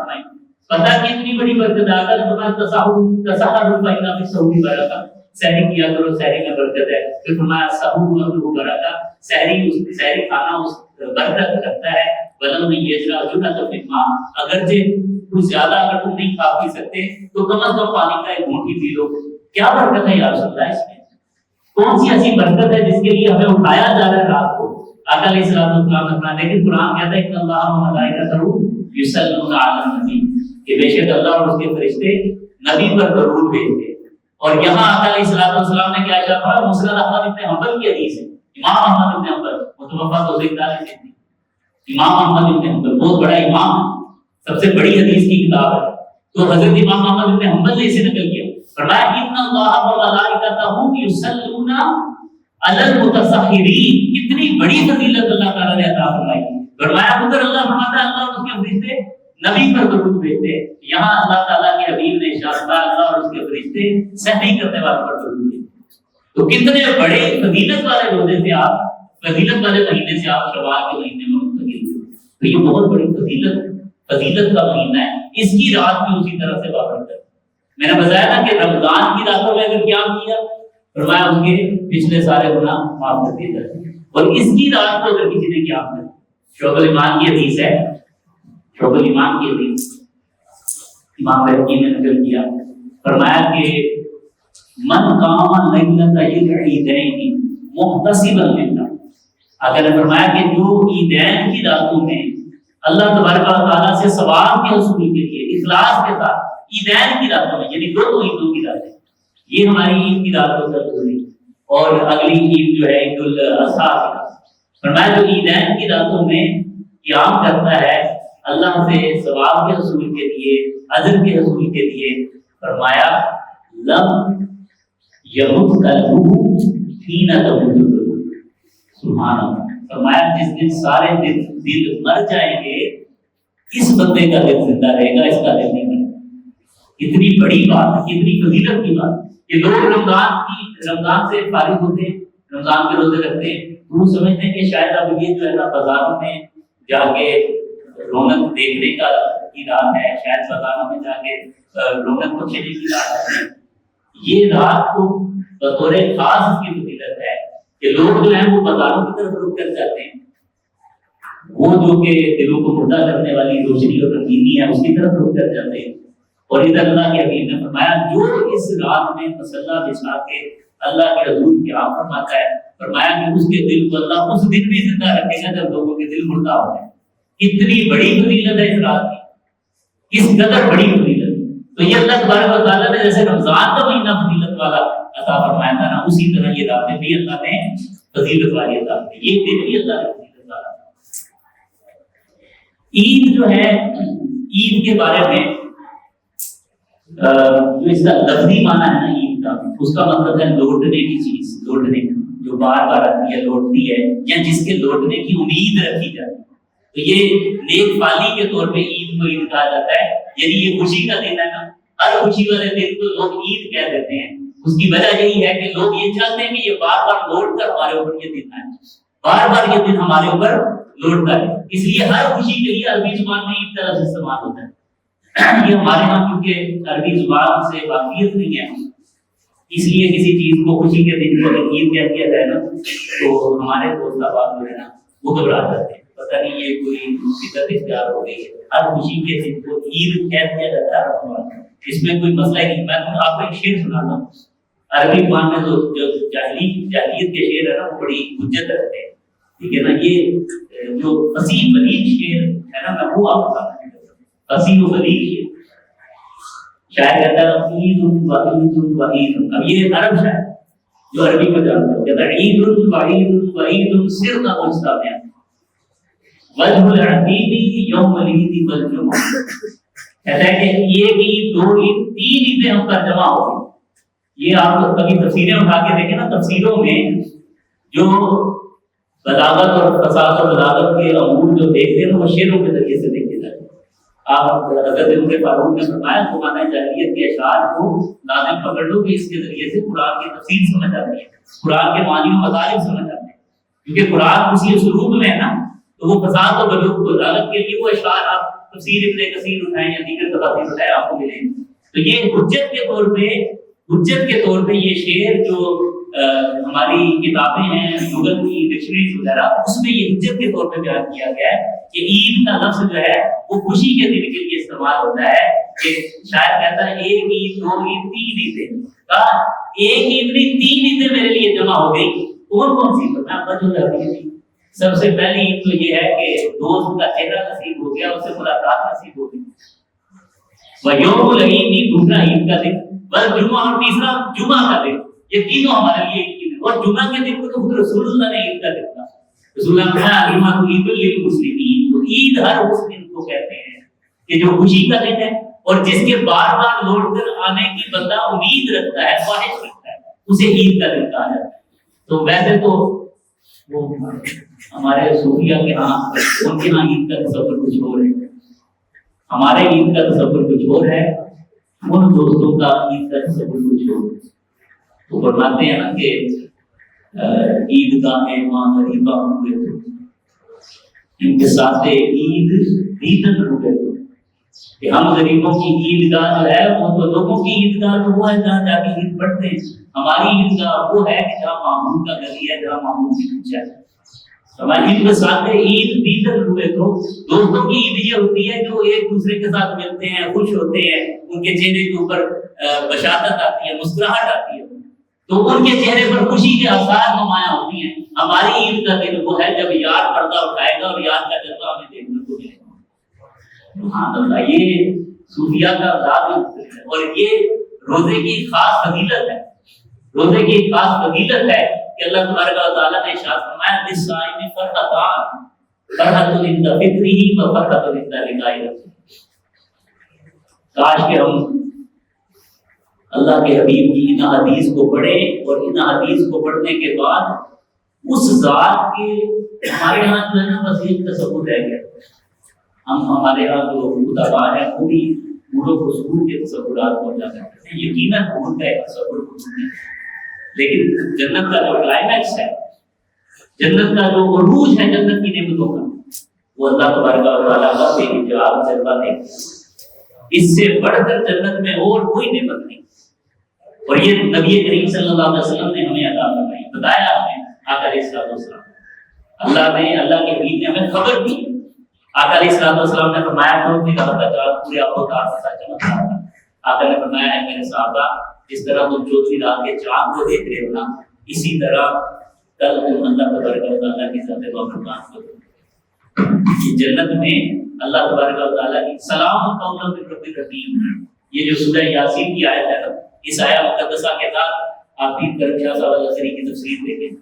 فرمائی. پتہ کتنی بڑی برکت آتا ہے. فرمایا تسحر فإن فی السحور برکہ, سحری کیا کرو, سحری میں برکت ہے. پھر فرمایا سحور له برکہ, سحری کھانا اس برکت رکھتا ہے. ولم یجرا جرعۃ من ماء, اگرچہ کچھ زیادہ اگر تم نہیں کھا پی سکتے تو کم از کم پانی کا ایک گھونٹ ہی پی لو. کیا برکت ہے یا رسول اللہ اس میں؟ کون سی ایسی برکت ہے جس کے لیے ہمیں اٹھایا جا رہا ہے رات کو؟ آقا علیہ الصلوۃ والسلام نے فرمایا, لیکن قرآن کہتا ہے کہ اللہ و ملائکتہ یصلون علی النبی, کہ بے شک اللہ اور اس کے فرشتے نبی پر درود بھیجتے ہیں. اور یہاں آقا علیہ الصلوۃ والسلام نے کیا ارشاد فرمایا؟ مسند احمد بن حنبل کی حدیث ہے. امام احمد بن حنبل متوفا 241 سے, امام احمد بن حنبل بہت بڑا امام ہے, سب سے بڑی حدیث کی کتاب ہے. تو حضرت امام احمد بن حنبل نے اسے نقل کیا. فرمایا ان اللہ و ملائکتہ یصلون علی المتسحرین, کتنی بڑی فضیلت اللہ تعالیٰ نے عطا فرمائی. فرمایا ادھر اللہ فرماتا ہے اللہ اور اس کے فرشتے نبی پر درود بھیجتے ہیں. یہاں اللہ تعالیٰ کے حبیب نے ارشاد فرمایا اللہ اور اس کے فرشتے سحری کرنے والے پر درود بھیجتے. تو کتنے بڑے فضیلت والے روزے سے آپ, فضیلت والے مہینے سے آپ شوال کے مہینے میں منتقل ہوئے. تو یہ بہت بڑی فضیلت کا مہینہ ہے. اس کی رات بھی اسی طرح سے وابستہ ہے. میں نے بتایا نا کہ رمضان کی راتوں میں اگر قیام کیا, فرمایا اس کے پچھلے سارے گناہ معاف کر دیے جاتے ہیں. اور اس کی رات کو اگر کسی نے قیام کیا, شعب الایمان کی حدیث ہے, شعب الایمان کی حدیث امام بہقی نے نقل کیا. فرمایا کہ من قام لیلۃ العیدین محتسبا للہ, اگر فرمایا کہ جو عیدین کی راتوں میں اللہ تبارک و تعالیٰ سے ثواب کے حصول کے لیے اخلاص کے ساتھ, عیدین کی راتوں میں یعنی دو عیدوں کی راتیں, یہ ہماری عید کی رات کو درد ہوئی اور اگلی عید جو ہے عید الاضحیٰ کی رات. فرمایا جو عیدین کی راتوں میں قیام کرتا ہے اللہ سے ثواب کے حصول کے لیے, اجر کے حصول کے لیے, فرمایا لم یمت قلبہ حین تموت القلوب. سبحان اللہ. فرمایا جس دن سارے دل مر جائیں گے اس بندے کا دل زندہ رہے گا, اس کا دل نہیں مرے گا. کتنی بڑی بات ہے, کتنی فضیلت کی بات. یہ لوگ رمضان سے فارغ ہوتے ہیں, رمضان کے روزے رکھتے ہیں, وہ سمجھتے ہیں کہ شاید اب یہ جو ہے نا بازاروں میں جا کے رونق دیکھنے کا کی رات ہے, شاید بازاروں میں جا کے رونق کو کھیلنے کی رات ہے. یہ رات کو بطور خاص اس کی فضیلت ہے کہ لوگ جو ہیں وہ بازاروں کی طرف رخ کر جاتے ہیں, وہ جو کہ دلوں کو مردہ کرنے والی روشنی اور رنگینی ہے اس کی طرف رخ کر جاتے ہیں. اور ادھر اللہ کے حبیب نے فرمایا جو اس رات میں مصلی بچھا کے اللہ کے حضور قیام فرماتا ہے, فرمایا کہ اس کے دل کو اللہ اس دن بھی زندہ رکھے گا جب لوگوں کے دل مردہ ہو جائیں. اتنی بڑی فضیلت ہے اس رات کی, اس قدر بڑی فضیلت. تو یہ اللہ تبارک و تعالیٰ نے جیسے رمضان کا مہینہ فضیلت والا عطا فرمایا تھا نا, اسی طرح یہ راتیں بھی اللہ نے فضیلت والی عطا کی, یہ دن بھی اللہ نے فضیلت والا. عید جو ہے, عید کے بارے میں جو اس کا لفظی معنی ہے نا عید کا, اس کا مطلب ہے لوٹنے کی چیز, لوٹنے کی جو بار بار آتی ہے, لوٹتی ہے, یا جس کے لوٹنے کی امید رکھی جاتی ہے. تو یہ نیک فالی کے طور پہ عید کو عید کہا جاتا ہے. یعنی یہ خوشی کا دن ہے نا, ہر خوشی والے دن کو لوگ عید کہہ دیتے ہیں. اس کی وجہ یہی ہے کہ لوگ یہ چاہتے ہیں کہ یہ بار بار لوٹ کر ہمارے اوپر یہ دن آئے, بار بار یہ دن ہمارے اوپر لوٹتا ہے. اس لیے ہر خوشی کے لیے عربی زبان میں عید طرح سے استعمال ہوتا ہے. یہ ہمارے یہاں کیونکہ عربی زبان سے واقفیت نہیں ہے, اس لیے کسی چیز کو خوشی کے دن کو اگر عید کہہ دیا جائے نا تو ہمارے دوست احباب جو ہے نا وہ گھبرا جاتے ہیں, پتہ نہیں یہ کوئی فطرت اختیار ہو گئی ہے. ہر خوشی کے دن کو عید کہہ دیا جاتا ہے, اس میں کوئی مسئلہ نہیں. میں آپ کو ایک شعر سناتا ہوں. عربی زبان میں جو جاہلیت کے شعر ہے نا وہ بڑی حجت رکھتے ہیں, ٹھیک ہے نا. یہ جو فصیح بلیغ شعر ہے نا, میں وہ آپ کو بتانا چاہتا ہوں. فصیح و بلیغ شعر, شاعر کہتا ہے عید وعید وعید. اب یہ عرب شاعر جو عربی کو جانتا ہے کہتا ہے عید وعید وعید صرف مستمع وجہ العتیبی یوم العید والجمعہ. کہتا ہے کہ ایک عید, دو عید, تین عیدیں ہم پر جمع ہو گئی. یہ آپ کبھی تفسیریں اٹھا کے دیکھیں نا, تفسیروں میں جو بلاغت اور فصاحت اور بلاغت کے امور جو دیکھتے ہیں وہ شعروں کے ذریعے سے دیکھتے جاتے ہیں. آپ حضرت عمر فاروق نے فرمایا زمانہ جاہلیت کے اشعار کو لازم پکڑ لو کہ اس کے ذریعے سے قرآن کی تفسیر سمجھ آتی ہے, قرآن کے معنی و مطالب سمجھ آتے ہیں. کیونکہ قرآن اسی اسلوب میں ہے نا, تو وہ فصاحت و بلاغت کے لیے وہ اشعار آپ تفسیر ابن کثیر اٹھائیں یا دیگر تفاسیر اٹھائیں آپ کو ملیں گے۔ تو یہ حجت کے طور پہ یہ شعر جو ہماری کتابیں ہیں لغت کی ڈکشنریز وغیرہ اس میں یہ حجت کے طور پہ بیان کیا گیا ہے کہ عید کا لفظ جو ہے وہ خوشی کے دن کے لیے استعمال ہوتا ہے، کہ شاید کہتا ہے ایک عید، دو عید، تین عیدیں، کہا ایک عید نہیں تین عیدیں میرے لیے جمع ہو گئی، کون سی؟ میں بچوں جاتی تھی۔ سب سے پہلی عید تو یہ ہے کہ دوست کا چہرہ نصیب ہو گیا، اس سے ملاقات نصیب ہو گئی، وَيَوْمُ الْعِيدِ دوسرا عید کا دن، والجمعہ اور تیسرا جمعہ کا دن، یہ تینوں ہمارے لیے عید کے دن، اور جمعہ کے دن کو تو خود رسول اللہ نے عید کا دن کہا۔ رسول اللہ نے کہا الجمعۃ عید للمسلمین، تو عید ہر مسلم کو کہتے ہیں کہ جو خوشی کا دن ہے اور جس کے بار بار لوٹ کر آنے کی بندہ امید رکھتا ہے، خواہش رکھتا ہے، اسے عید کا دن کہا جاتا ہے۔ تو ویسے تو وہ ہمارے صوفیہ کے ہاں، ان کے ہاں عید کا تصور کچھ اور ہے، ہمارے عید کا تصور کچھ اور ہے، ان دوستوں کا عید کا تصور کچھ اور ہے۔ تو فرماتے ہیں نا کہ عید گاہیں ماں غریباں ہوئے تو ان کے ساتھ عید دیدن ہوئے تو، کہ ہم غریبوں کی عید گاہ جو ہے وہ تو لوگوں کی عید گاہ تو وہ ہے جہاں جا کے عید پڑھتے ہیں، ہماری عید گاہ وہ ہے کہ جہاں معمول کا گلی ہے، جہاں معمول کی پوچھا ہے۔ ہماری عید کے ساتھ عید دیدن ہوئے تو دوستوں کی عید یہ ہوتی ہے جو ایک دوسرے کے ساتھ ملتے ہیں، خوش ہوتے ہیں، ان کے چہرے کے اوپر بشاشت آتی ہے، مسکراہٹ آتی ہے، تو ان کے چہرے پر خوشی کے آثار نمایاں ہوتی ہیں۔ ہماری عید کا دن وہ ہے جب یار پردہ اٹھائے گا اور یار کا جلوہ ہمیں دیکھنے کو ملے گا۔ سبحان اللہ، یہ صوفیہ کا انداز ہے، اور یہ روزے کی خاص فضیلت ہے، روزے کی خاص فضیلت ہے کہ اللہ تبارک و تعالیٰ نے ارشاد فرمایا للصائم فرحتان، فرحۃ عند فطرہ و فرحۃ عند لقاء ربہ۔ کاش کہ ہم اللہ کے حبیب کی ان حدیث کو پڑھیں اور ان حدیث کو پڑھنے کے بعد اس ذات کے، ہمارے ہاں جو ہے نا بس ایک تصور رہ گیا، ہمارے ہاں جو خدا ہے وہ بھی پورے حصول کے تصورات کو جا کرتے ہیں، یقیناً حضور کا ایک تصور ہوتا ہے، لیکن جنت کا جو کلائمیکس ہے، جنت کا جو عروج ہے جنت کی نعمتوں کا، وہ اللہ تبارک و تعالیٰ کا بے حجاب جلوہ ہے۔ اس سے بڑھ کر جنت میں اور کوئی نعمت نہیں، اور یہ نبی کریم صلی اللہ علیہ وسلم نے ہمیں عطا فرمائی، بتایا ہمیں آقا علیہ السلام، اللہ کے حبیب نے ہمیں خبر دی۔ آقا علیہ السلام نے فرمایا کہ کا چاند پورے آپ کو چمک رہا تھا۔ آقا نے فرمایا ہے میرے صحابہ، اس طرح تم چوتھی رات کے چاند کو دیکھ رہے ہو نا، اسی طرح کل تم اللہ تبارک و تعالیٰ کی ذات بابرکات کو دیکھو۔ جنت میں اللہ تبارک و تعالیٰ کی سلام قولا من رب الرحیم، یہ جو سورہ یاسین کی آیت ہے نا، اس آیہ مقدسہ کے ساتھ آپ بھی کرم شاہ صاحب الازہری کی تفسیر دیکھیں،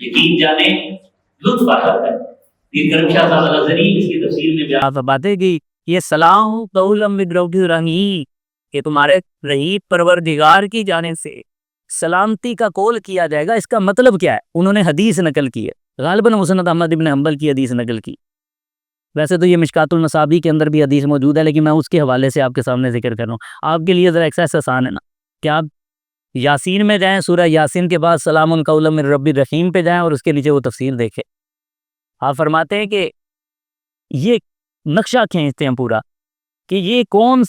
یقین جانے لطف آتا ہے۔ پیر کرم شاہ صاحب الازہری اس کی تفسیر میں بیان باتیں کی، یہ سلام قولا من رب الرحیم، کہ تمہارے رحیم پروردگار کی جانب سے سلامتی کا قول کیا جائے گا۔ اس کا مطلب کیا ہے؟ انہوں نے حدیث نقل کی ہے، غالباً مسند احمد ابن حنبل کی حدیث نقل کی، ویسے تو یہ مشکات المصابیح کے اندر بھی حدیث موجود ہے، لیکن میں اس کے حوالے سے آپ کے سامنے ذکر کر رہا ہوں۔ آپ کے لیے ذرا ایکسرسائز آسان ہے نا کہ آپ یاسین میں جائیں، سورہ یاسین کے بعد سلام قولا من رب الرحیم پہ جائیں اور اس کے نیچے وہ تفسیر دیکھیں۔ آپ فرماتے ہیں کہ یہ نقشہ کھینچتے ہیں پورا کہ یہ کون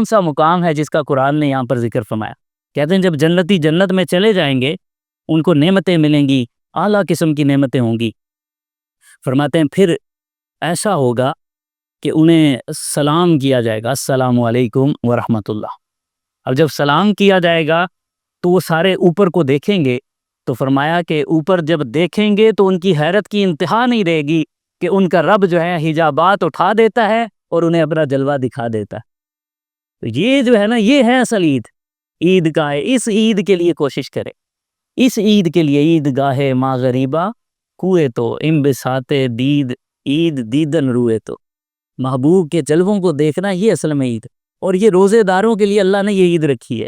سا مقام ہے جس کا قرآن نے یہاں پر ذکر فرمایا۔ کہتے ہیں جب جنتی جنت میں چلے جائیں گے ان کو نعمتیں ملیں گی، اعلیٰ قسم کی نعمتیں ہوں گی۔ فرماتے ہیں پھر ایسا ہوگا کہ انہیں سلام کیا جائے گا، السلام علیکم ورحمۃ اللہ۔ اب جب سلام کیا جائے گا تو وہ سارے اوپر کو دیکھیں گے، تو فرمایا کہ اوپر جب دیکھیں گے تو ان کی حیرت کی انتہا نہیں رہے گی کہ ان کا رب جو ہے حجابات اٹھا دیتا ہے اور انہیں اپنا جلوہ دکھا دیتا ہے۔ تو یہ جو ہے نا، یہ ہے اصل عید گاہ۔ اس عید کے لیے کوشش کرے، اس عید کے لیے عید گاہ ماں غریبہ کوئے تو امبساط دید، عید دیدن روئے تو، محبوب کے جلووں کو دیکھنا یہ اصل میں عید۔ اور یہ روزے داروں کے لیے اللہ نے یہ عید رکھی ہے۔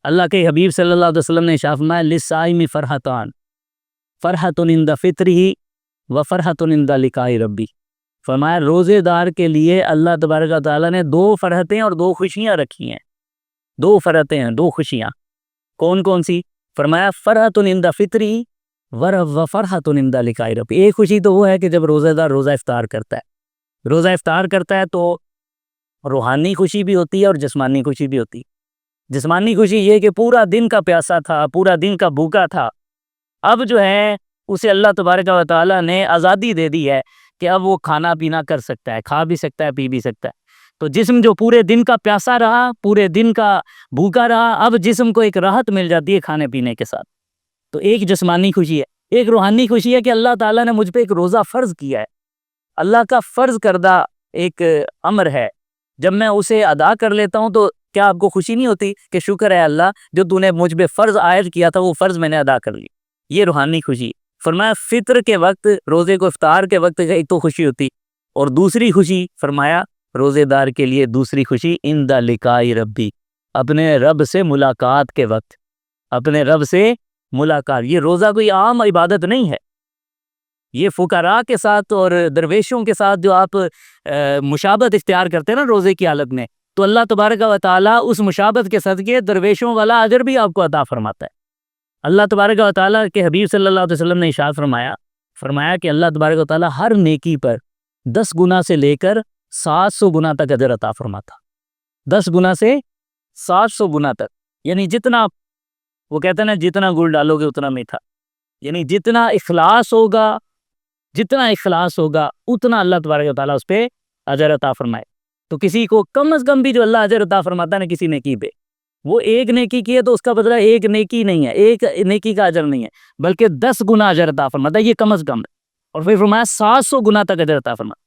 اللہ کے حبیب صلی اللہ علیہ وسلم نے ارشاد فرمایا للصائم فرحتان، فرحۃ عند فطرہ و فرحۃ عند لقاء ربی۔ فرمایا روزے دار کے لیے اللہ تبارک و تعالیٰ نے دو فرحتیں اور دو خوشیاں رکھی ہیں، دو فرحتیں ہیں، دو خوشیاں۔ کون کون سی؟ فرمایا فرحۃ عند فطرہ و فرحۃ عند لقاء ربی۔ ایک خوشی تو وہ ہے کہ جب روزے دار روزہ افطار کرتا ہے، روزہ افطار کرتا ہے تو روحانی خوشی بھی ہوتی ہے اور جسمانی خوشی بھی ہوتی ہے۔ جسمانی خوشی یہ کہ پورا دن کا پیاسا تھا، پورا دن کا بھوکا تھا، اب جو ہے اسے اللہ تبارک و تعالیٰ نے آزادی دے دی ہے کہ اب وہ کھانا پینا کر سکتا ہے، کھا بھی سکتا ہے، پی بھی سکتا ہے۔ تو جسم جو پورے دن کا پیاسا رہا، پورے دن کا بھوکا رہا، اب جسم کو ایک راحت مل جاتی ہے کھانے پینے کے ساتھ۔ تو ایک جسمانی خوشی ہے، ایک روحانی خوشی ہے کہ اللہ تعالیٰ نے مجھ پہ ایک روزہ فرض کیا ہے، اللہ کا فرض کردہ ایک امر ہے، جب میں اسے ادا کر لیتا ہوں تو کیا آپ کو خوشی نہیں ہوتی کہ شکر ہے اللہ جو تو نے مجھ پہ فرض عائد کیا تھا وہ فرض میں نے ادا کر لی؟ یہ روحانی خوشی۔ فرمایا فطر کے وقت، روزے کو افطار کے وقت ایک تو خوشی ہوتی، اور دوسری خوشی فرمایا روزے دار کے لیے دوسری خوشی عند لقاء ربی، اپنے رب سے ملاقات کے وقت، اپنے رب سے ملاقات۔ یہ روزہ کوئی عام عبادت نہیں ہے، یہ فقراء کے ساتھ اور درویشوں کے ساتھ جو آپ مشابہت اختیار کرتے ہیں نا روزے کی حالت میں، تو اللہ تبارک و تعالیٰ اس مشابہت کے صدقے درویشوں والا اجر بھی آپ کو عطا فرماتا ہے۔ اللہ تبارک و تعالیٰ کے حبیب صلی اللہ علیہ وسلم نے ارشاد فرمایا کہ اللہ تبارک و تعالیٰ ہر نیکی پر 10 گنا سے لے کر 700 گنا تک اجر عطا فرماتا، 10 گنا سے 700 گنا تک، یعنی جتنا وہ کہتے ہیں نا جتنا گڑ ڈالو گے اتنا میٹھا، یعنی جتنا اخلاص ہوگا اتنا اللہ تبارک و تعالیٰ اس پہ اجر عطا فرمائے۔ تو کسی کو کم از کم بھی جو اللہ اجر عطا فرماتا ہے نا کسی نیکی پہ، وہ ایک نیکی کی ہے تو اس کا بدلہ ایک نیکی نہیں ہے، ایک نیکی کا اجر نہیں ہے، بلکہ 10 گنا اجر عطا فرماتا ہے، یہ کم از کم ہے۔ اور پھر فرمایا 700 گنا تک اجر عطا فرماتا،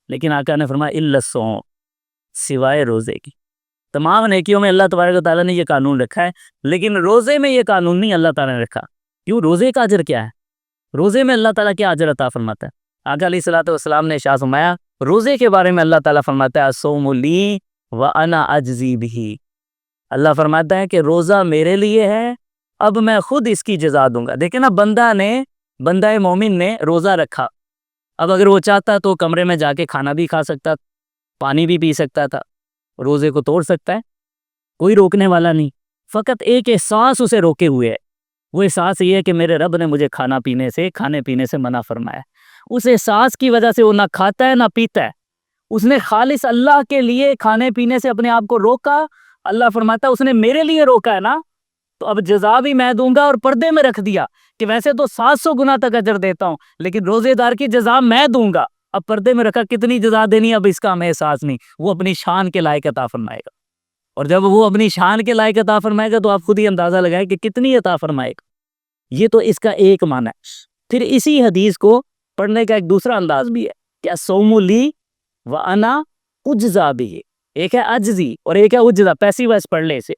لیکن آقا نے فرمایا الا الصوم، سوائے روزے کی۔ تمام نیکیوں میں اللہ تبارک و تعالیٰ نے یہ قانون رکھا ہے، لیکن روزے میں یہ قانون نہیں اللہ تعالیٰ نے رکھا۔ کیوں؟ روزے کا اجر کیا ہے؟ روزے میں اللہ تعالیٰ کیا اجر عطا فرماتا ہے؟ آقا علیہ الصلوۃ والسلام نے ارشاد فرمایا روزے کے بارے میں اللہ تعالیٰ فرماتا ہے الصوم لی وانا اجزی بہ، اللہ فرماتا ہے کہ روزہ میرے لیے ہے، اب میں خود اس کی جزا دوں گا۔ دیکھیں نا، بندہ مومن نے روزہ رکھا، اب اگر وہ چاہتا تو کمرے میں جا کے کھانا بھی کھا سکتا، پانی بھی پی سکتا تھا، روزے کو توڑ سکتا ہے، کوئی روکنے والا نہیں۔ فقط ایک احساس اسے روکے ہوئے ہے، وہ احساس یہ ہے کہ میرے رب نے مجھے کھانے پینے سے منع فرمایا۔ اس احساس کی وجہ سے وہ نہ کھاتا ہے نہ پیتا ہے، اس نے خالص اللہ کے لیے کھانے پینے سے اپنے آپ کو روکا۔ اللہ فرماتا ہے اس نے میرے لیے روکا ہے نا، تو اب جزا بھی میں دوں گا، اور پردے میں رکھ دیا کہ ویسے تو 700 گنا تک اجر دیتا ہوں، لیکن روزے دار کی جزا میں دوں گا۔ اب پردے میں رکھا کتنی جزا دینی ہے اب اس کا ہمیں احساس نہیں، وہ اپنی شان کے لائق عطا فرمائے گا، اور جب وہ اپنی شان کے لائق عطا فرمائے گا تو آپ خود ہی اندازہ لگائیں کہ کتنی عطا فرمائے گا۔ یہ تو اس کا ایک معنی ہے۔ پھر اسی حدیث کو پڑھنے کا ایک دوسرا انداز بھی ہے کہ الصوم لی وانا اجزا بہ، ایک ہے اجزی اور ایک ہے اجزا، پیسیو وائس پڑھ لے اسے،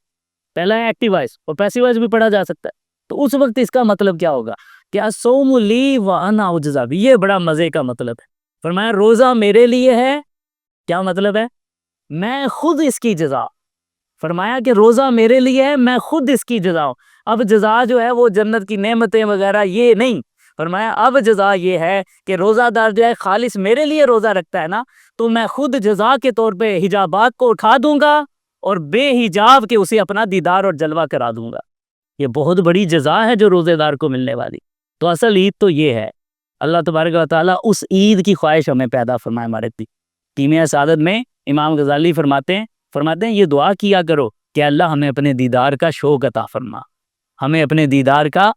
پہلا ہے ایکٹیو وائس اور پیسیو وائس بھی پڑھا جا سکتا ہے۔ تو اس وقت اس کا مطلب کیا ہوگا کہ الصوم لی وانا اجزا بہ، یہ بڑا مزے کا مطلب ہے۔ فرمایا روزہ میرے لیے ہے، کیا مطلب ہے؟ میں خود اس کی جزا، فرمایا کہ روزہ میرے لیے ہے، میں خود اس کی جزا ہوں۔ اب جزا جو ہے وہ جنت کی نعمتیں وغیرہ یہ نہیں، فرمایا اب جزا یہ ہے کہ روزہ دار جو ہے خالص میرے لیے روزہ رکھتا ہے نا، تو میں خود جزا کے طور پہ حجابات کو اٹھا دوں گا اور بے حجاب کے اسے اپنا دیدار اور جلوہ کرا دوں گا۔ یہ بہت بڑی جزا ہے جو روزے دار کو ملنے والی۔ تو اصل عید تو یہ ہے، اللہ تبارک و تعالیٰ اس عید کی خواہش ہمیں پیدا فرمائے۔ ہمارے کیمیہ سعادت میں امام غزالی فرماتے ہیں یہ دعا کیا کرو کہ اللہ ہمیں اپنے دیدار کا شوق عطا فرما، ہمیں اپنے دیدار کا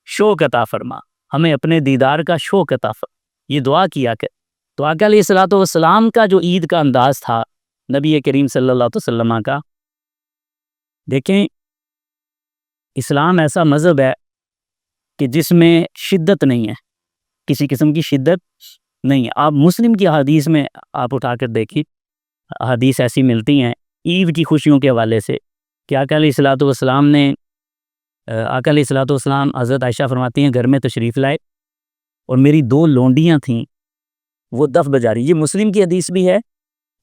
شوق عطا فرما، ہمیں اپنے دیدار کا شوق عطا فرما، یہ دعا کیا کر۔ تو آقا علیہ الصلوۃ والسلام کا جو عید کا انداز تھا، نبی کریم صلی اللہ علیہ وسلم کا، دیکھیں اسلام ایسا مذہب ہے کہ جس میں شدت نہیں ہے، کسی قسم کی شدت نہیں ہے۔ آپ مسلم کی حدیث میں آپ اٹھا کر دیکھیں، حدیث ایسی ملتی ہیں عید کی خوشیوں کے حوالے سے کہ آقا علیہ الصلوۃ والسلام نے آقا علیہ الصلوۃ والسلام، حضرت عائشہ فرماتی ہیں گھر میں تشریف لائے اور میری 2 لونڈیاں تھیں وہ دف بجا رہی، یہ مسلم کی حدیث بھی ہے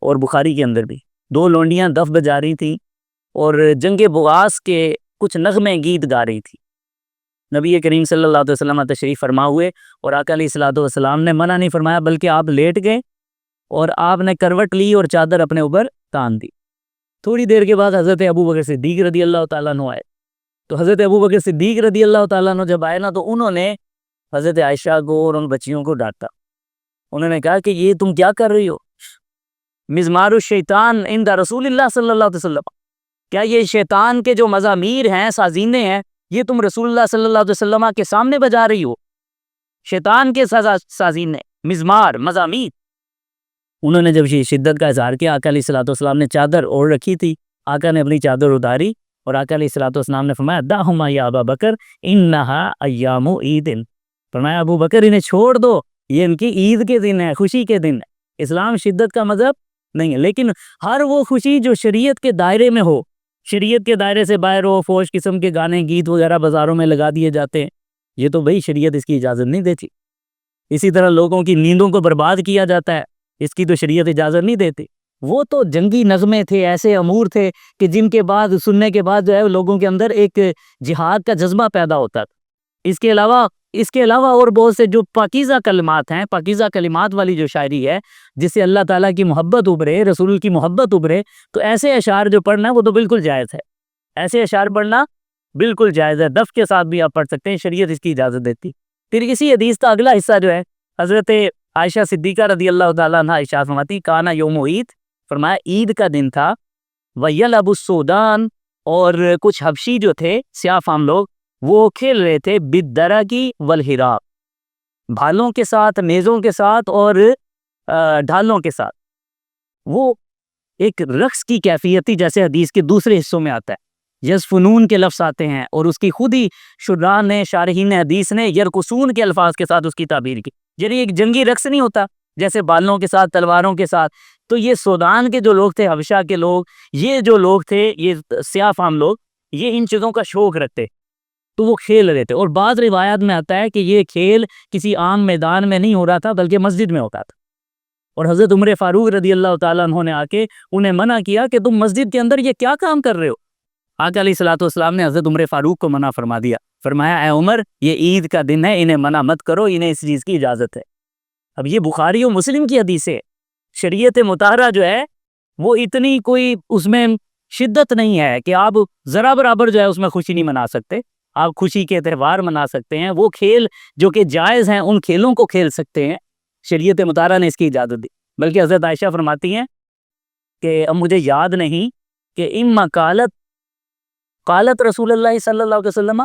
اور بخاری کے اندر بھی، 2 لونڈیاں دف بجا رہی تھیں اور جنگ بغاز کے کچھ نغمے گیت گا رہی تھی۔ نبی کریم صلی اللہ علیہ وسلم تشریف فرما ہوئے اور آقا علیہ الصلوۃ والسلام نے منع نہیں فرمایا، بلکہ آپ لیٹ گئے اور آپ نے کروٹ لی اور چادر اپنے اوپر تان دی۔ تھوڑی دیر کے بعد حضرت ابوبکر صدیق رضی اللہ تعالیٰ عنہ آئے، تو حضرت ابوبکر صدیق رضی اللہ تعالیٰ عنہ جب آئے نا تو انہوں نے حضرت عائشہ کو اور ان بچیوں کو ڈانٹا، انہوں نے کہا کہ یہ تم کیا کر رہی ہو، مزمار الشیطان عند رسول اللہ صلی اللہ علیہ وسلم، کیا یہ شیطان کے جو مزامیر ہیں، سازینے ہیں، یہ تم رسول اللہ صلی اللہ علیہ وسلم کے سامنے بجا رہی ہو؟ شیطان کے سازینے، مزمار، مزامیر۔ انہوں نے جب یہ شدت کا اظہار کیا، آقا علیہ الصلوۃ والسلام نے چادر اوڑھ رکھی تھی، آقا نے اپنی چادر اتاری اور آقا علیہ الصلوۃ والسلام نے فرمایا دعہما یا ابا بکر انہا ایام عید، فرمایا ابو بکر انہیں چھوڑ دو، یہ ان کی عید کے دن ہے، خوشی کے دن ہے۔ اسلام شدت کا مذہب نہیں ہے، لیکن ہر وہ خوشی جو شریعت کے دائرے میں ہو، شریعت کے دائرے سے باہر ہو، فوش قسم کے گانے گیت وغیرہ بازاروں میں لگا دیے جاتے ہیں، یہ تو بھئی شریعت اس کی اجازت نہیں دیتی۔ اسی طرح لوگوں کی نیندوں کو برباد کیا جاتا ہے، اس کی تو شریعت اجازت نہیں دیتی۔ وہ تو جنگی نغمے تھے، ایسے امور تھے کہ جن کے بعد سننے کے بعد جو ہے لوگوں کے اندر ایک جہاد کا جذبہ پیدا ہوتا تھا۔ اس کے علاوہ اور بہت سے جو پاکیزہ کلمات ہیں، پاکیزہ کلمات والی جو شاعری ہے جس سے اللہ تعالیٰ کی محبت ابھرے، رسول کی محبت ابھرے، تو ایسے اشعار جو پڑھنا ہے وہ تو بالکل جائز ہے، ایسے اشعار پڑھنا بالکل جائز ہے، دف کے ساتھ بھی آپ پڑھ سکتے ہیں، شریعت اس کی اجازت دیتی۔ پھر اسی حدیث کا اگلا حصہ جو ہے، حضرت عائشہ صدیقہ رضی اللہ تعالیٰ عنہ ارشاد فرماتی کانا یوم عید، فرمایا عید کا دن تھا، وَيَلَبُ السُّودَانُ، اور کچھ حبشی جو تھے، سیاہ فام لوگ، وہ کھیل رہے تھے بِالدَّرَگِ وَالْحِرَابِ، بھالوں کے ساتھ، نیزوں کے ساتھ اور ڈھالوں کے ساتھ۔ وہ ایک رقص کی کیفیت تھی، جیسے حدیث کے دوسرے حصوں میں آتا ہے، یزفنون کے لفظ آتے ہیں، اور اس کی خود ہی شران نے، شارحین حدیث نے یرقصون کے الفاظ کے ساتھ اس کی تعبیر کی، یعنی ایک جنگی رقص نہیں ہوتا جیسے بالوں کے ساتھ، تلواروں کے ساتھ۔ تو یہ سودان کے جو لوگ تھے، حبشہ کے لوگ، یہ جو لوگ تھے، یہ سیاہ فام لوگ، یہ ان چیزوں کا شوق رکھتے، تو وہ کھیل رہے تھے۔ اور بعض روایات میں آتا ہے کہ یہ کھیل کسی عام میدان میں نہیں ہو رہا تھا بلکہ مسجد میں ہوتا تھا، اور حضرت عمر فاروق رضی اللہ تعالیٰ عنہ نے آ کے انہیں منع کیا کہ تم مسجد کے اندر یہ کیا کام کر رہے ہو؟ آقا علیہ الصلوۃ والسلام نے حضرت عمر فاروق کو منع فرما دیا، فرمایا اے عمر، یہ عید کا دن ہے، انہیں منع مت کرو، انہیں اس چیز کی اجازت ہے۔ اب یہ بخاری و مسلم کی حدیث ہے، شریعت مطہرہ جو ہے وہ اتنی کوئی اس میں شدت نہیں ہے کہ آپ ذرا برابر جو ہے اس میں خوشی نہیں منا سکتے، آپ خوشی کے تہوار منا سکتے ہیں، وہ کھیل جو کہ جائز ہیں ان کھیلوں کو کھیل سکتے ہیں، شریعت مطہرہ نے اس کی اجازت دی۔ بلکہ حضرت عائشہ فرماتی ہیں کہ اب مجھے یاد نہیں کہ اما قالت رسول اللہ صلی اللہ علیہ وسلم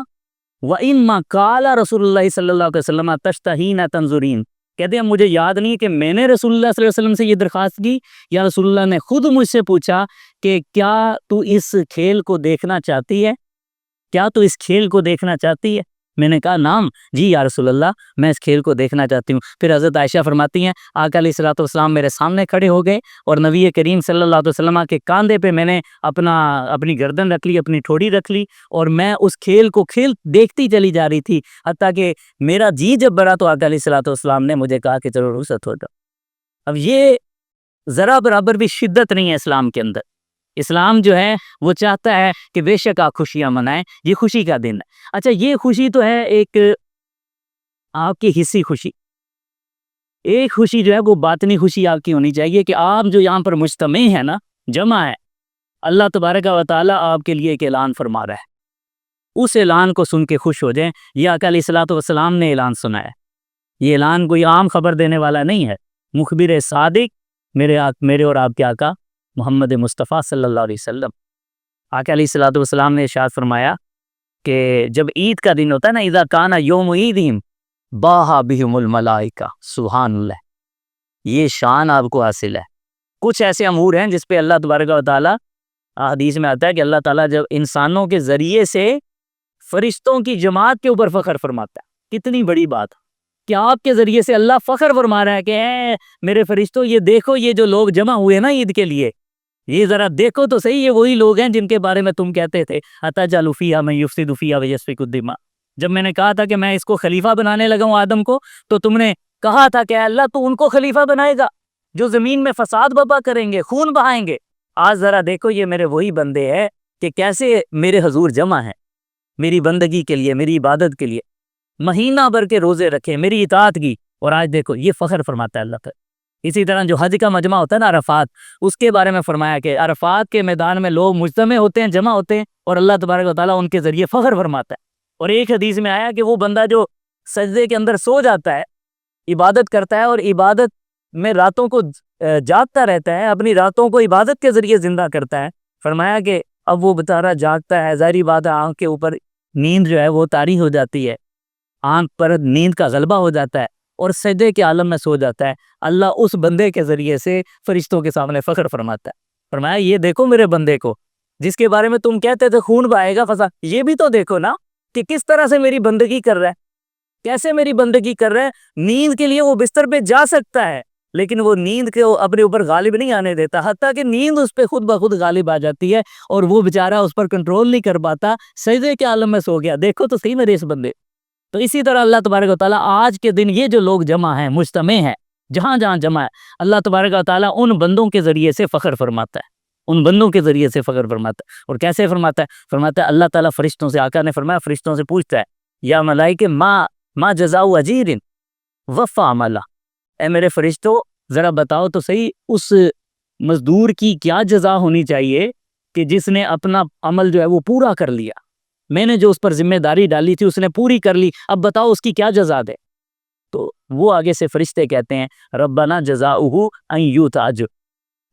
و اما قال رسول اللہ صلی اللہ علیہ وسلم تشتہین تنظرین، کہتے ہیں مجھے یاد نہیں کہ میں نے رسول اللہ صلی اللہ علیہ وسلم سے یہ درخواست کی یا رسول اللہ نے خود مجھ سے پوچھا کہ کیا تو اس کھیل کو دیکھنا چاہتی ہے، کیا تو اس کھیل کو دیکھنا چاہتی ہے؟ میں نے کہا نام، جی یا رسول اللہ میں اس کھیل کو دیکھنا چاہتی ہوں۔ پھر حضرت عائشہ فرماتی ہیں آقا علیہ الصلوۃ والسلام میرے سامنے کھڑے ہو گئے اور نبی کریم صلی اللہ علیہ وسلم کے کاندھے پہ میں نے اپنی گردن رکھ لی، اپنی ٹھوڑی رکھ لی، اور میں اس کھیل کو دیکھتی چلی جا رہی تھی، حتیٰ کہ میرا جی جب بڑھا تو آقا علیہ الصلوۃ والسلام نے مجھے کہا کہ چلو رخصت ہو جاؤ۔ اب یہ ذرا برابر بھی شدت نہیں ہے اسلام کے اندر۔ اسلام جو ہے وہ چاہتا ہے کہ بے شک آپ خوشیاں منائیں، یہ خوشی کا دن ہے۔ اچھا یہ خوشی تو ہے ایک آپ کی حصی خوشی، ایک خوشی جو ہے وہ باطنی خوشی آپ کی ہونی چاہیے کہ آپ جو یہاں پر مجتمع ہے نا، جمع ہے، اللہ تبارک و تعالیٰ آپ کے لیے ایک اعلان فرما رہا ہے، اس اعلان کو سن کے خوش ہو جائیں۔ یہ آقا علیہ الصلوۃ والسلام نے اعلان سنا ہے، یہ اعلان کوئی عام خبر دینے والا نہیں ہے، مخبر صادق میرے اور آپ کے آقا محمد مصطفیٰ صلی اللہ علیہ وسلم۔ آقا علیہ الصلوۃ والسلام نے ارشاد فرمایا کہ جب عید کا دن ہوتا ہے نا، اذا کان یوم عیدہم باہا بہم الملائکہ، سبحان اللہ، یہ شان آپ کو حاصل ہے۔ کچھ ایسے امور ہیں جس پہ اللہ تبارک و تعالیٰ، حدیث میں آتا ہے کہ اللہ تعالیٰ جب انسانوں کے ذریعے سے فرشتوں کی جماعت کے اوپر فخر فرماتا ہے، کتنی بڑی بات کہ آپ کے ذریعے سے اللہ فخر فرما رہا ہے کہ اے میرے فرشتوں، یہ دیکھو یہ جو لوگ جمع ہوئے نا عید کے لیے، یہ ذرا دیکھو تو صحیح، یہ وہی لوگ ہیں جن کے بارے میں تم کہتے تھے اتجعل فیہا من یفسد فیہا ویسفک الدماء، جب میں نے کہا تھا کہ میں اس کو خلیفہ بنانے لگا ہوں آدم کو، تو تم نے کہا تھا کہ اللہ تو ان کو خلیفہ بنائے گا جو زمین میں فساد برپا کریں گے، خون بہائیں گے۔ آج ذرا دیکھو یہ میرے وہی بندے ہیں کہ کیسے میرے حضور جمع ہیں میری بندگی کے لیے، میری عبادت کے لیے، مہینہ بھر کے روزے رکھے، میری اطاعت کی، اور آج دیکھو یہ فخر فرماتا ہے اللہ تعالیٰ۔ اسی طرح جو حج کا مجمع ہوتا ہے نا عرفات، اس کے بارے میں فرمایا کہ عرفات کے میدان میں لوگ مجتمع ہوتے ہیں، جمع ہوتے ہیں، اور اللہ تبارک و تعالیٰ ان کے ذریعے فخر فرماتا ہے۔ اور ایک حدیث میں آیا کہ وہ بندہ جو سجدے کے اندر سو جاتا ہے، عبادت کرتا ہے اور عبادت میں راتوں کو جاگتا رہتا ہے، اپنی راتوں کو عبادت کے ذریعے زندہ کرتا ہے. فرمایا کہ اب وہ بیچارہ جاگتا ہے، ظاہری بات ہے آنکھ کے اوپر نیند جو ہے وہ طاری ہو جاتی ہے، آنکھ پر نیند کا غلبہ ہو جاتا ہے اور سجدے کے عالم میں سو جاتا ہے. اللہ اس بندے کے ذریعے سے فرشتوں کے سامنے فخر فرماتا ہے. فرمایا یہ دیکھو میرے بندے کو جس کے بارے میں تم کہتے تھے خون بہائے گا فسا، یہ بھی تو دیکھو نا کہ کس طرح سے میری بندگی کر رہا ہے، کیسے میری بندگی کر رہا ہے. نیند کے لیے وہ بستر پہ جا سکتا ہے لیکن وہ نیند کو اپنے اوپر غالب نہیں آنے دیتا، حتیٰ کہ نیند اس پہ خود بخود غالب آ جاتی ہے اور وہ بیچارہ اس پر کنٹرول نہیں کر پاتا، سجدے کے عالم میں سو گیا. دیکھو تو صحیح میرے اس بندے. تو اسی طرح اللہ تبارک و تعالیٰ آج کے دن یہ جو لوگ جمع ہیں، مجتمع ہیں، جہاں جہاں جمع ہے، اللہ تبارک و تعالیٰ ان بندوں کے ذریعے سے فخر فرماتا ہے، ان بندوں کے ذریعے سے فخر فرماتا ہے. اور کیسے فرماتا ہے؟ فرماتا ہے اللہ تعالیٰ فرشتوں سے، آقا نے فرمایا فرشتوں سے پوچھتا ہے یا ملائکہ ما جزاء اجیر وفى عملہ، اے میرے فرشتوں ذرا بتاؤ تو صحیح اس مزدور کی کیا جزا ہونی چاہیے کہ جس نے اپنا عمل جو ہے وہ پورا کر لیا، میں نے جو اس پر ذمہ داری ڈالی تھی اس نے پوری کر لی، اب بتاؤ اس کی کیا جزا دے. تو وہ آگے سے فرشتے کہتے ہیں ربنا جزاؤہ ان یؤتی اجر،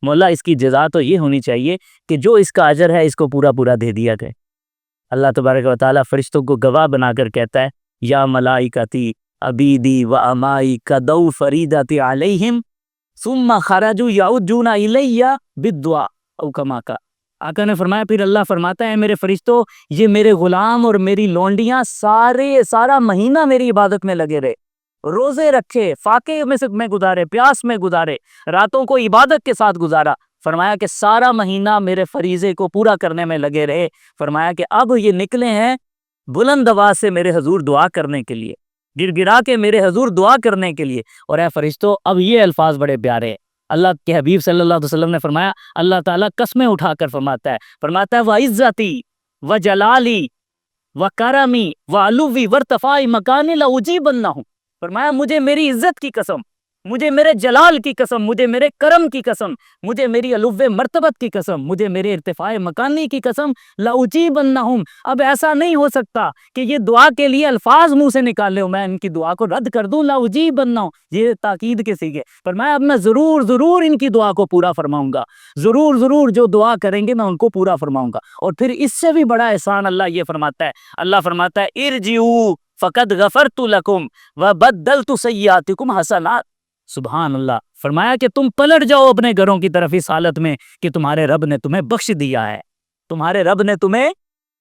مولا اس کی جزا تو یہ ہونی چاہیے کہ جو اس کا اجر ہے اس کو پورا پورا دے دیا جائے. اللہ تبارک و تعالیٰ فرشتوں کو گواہ بنا کر کہتا ہے یا ملائکتی عبیدی و امائی قدو فریدت علیہم ثم خرجوا یعودون الی بالدعاء او کما قال. آقا نے فرمایا پھر اللہ فرماتا ہے میرے فرشتوں یہ میرے غلام اور میری لونڈیاں سارا مہینہ میری عبادت میں لگے رہے، روزے رکھے، فاقے میں گزارے، پیاس میں گزارے، راتوں کو عبادت کے ساتھ گزارا. فرمایا کہ سارا مہینہ میرے فریضے کو پورا کرنے میں لگے رہے. فرمایا کہ اب یہ نکلے ہیں بلند آواز سے میرے حضور دعا کرنے کے لیے، گر گرا کے میرے حضور دعا کرنے کے لیے. اور اے فرشتوں اب یہ الفاظ بڑے پیارے ہیں. اللہ کے حبیب صلی اللہ علیہ وسلم نے فرمایا اللہ تعالیٰ قسمیں اٹھا کر فرماتا ہے وَعِزَّتِي وَجَلَالِي وَكَرَمِي وَعُلُوِّي وَارْتِفَاعِ مَكَانِي لَأُجِيبَنَّهُمْ. فرمایا مجھے میری عزت کی قسم، مجھے میرے جلال کی قسم، مجھے میرے کرم کی قسم، مجھے میری علو مرتبت کی قسم، مجھے میرے ارتفاع مکانی کی قسم، لَأُجِيبَنَّهُمْ. اب ایسا نہیں ہو سکتا کہ یہ دعا کے لیے الفاظ منہ سے نکالے ہو میں ان کی دعا کو رد کر دوں. لَأُجِيبَنَّهُمْ یہ تاکید کے سیغے. فرمایا اب میں ضرور ان کی دعا کو پورا فرماؤں گا، ضرور جو دعا کریں گے میں ان کو پورا فرماؤں گا. اور پھر اس سے بھی بڑا احسان اللہ یہ فرماتا ہے، اللہ فرماتا ہے ارجعوا فقد غفرت لکم وبدلت سیئاتکم حسنات. سبحان اللہ. فرمایا کہ تم پلٹ جاؤ اپنے گھروں کی طرف اس حالت میں کہ تمہارے رب نے تمہیں بخش دیا ہے، تمہارے رب نے تمہیں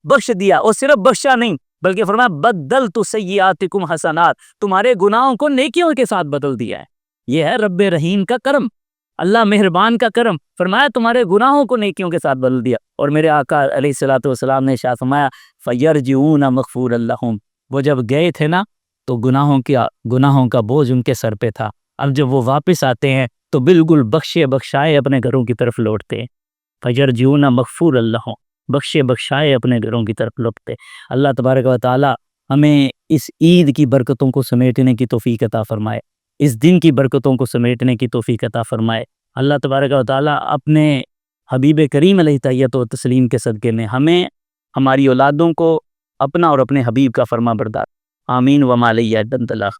بخش دیا. اور صرف بخشا نہیں بلکہ فرمایا بدلت سیئاتکم حسنات، تمہارے گناہوں کو نیکیوں کے ساتھ بدل دیا ہے. یہ ہے رب رحیم کا کرم، اللہ مہربان کا کرم. فرمایا تمہارے گناہوں کو نیکیوں کے ساتھ بدل دیا. اور میرے آقا علیہ الصلوۃ والسلام نے ارشاد فرمایا فیرجعون مغفورا لہم، وہ جب گئے تھے نا تو گناہوں کا بوجھ ان کے سر پہ تھا، اب جب وہ واپس آتے ہیں تو بالکل بخشے بخشائے اپنے گھروں کی طرف لوٹتے ہیں. فیرجعون مغفورا لہم، بخشے بخشائے اپنے گھروں کی طرف لوٹتے. اللہ تبارک و تعالی ہمیں اس عید کی برکتوں کو سمیٹنے کی توفیق عطا فرمائے، اس دن کی برکتوں کو سمیٹنے کی توفیق عطا فرمائے. اللہ تبارک و تعالی اپنے حبیب کریم علیہ تحیۃ و تسلیم کے صدقے میں ہمیں، ہماری اولادوں کو اپنا اور اپنے حبیب کا فرما بردار. آمین وما علیہ البلاغ.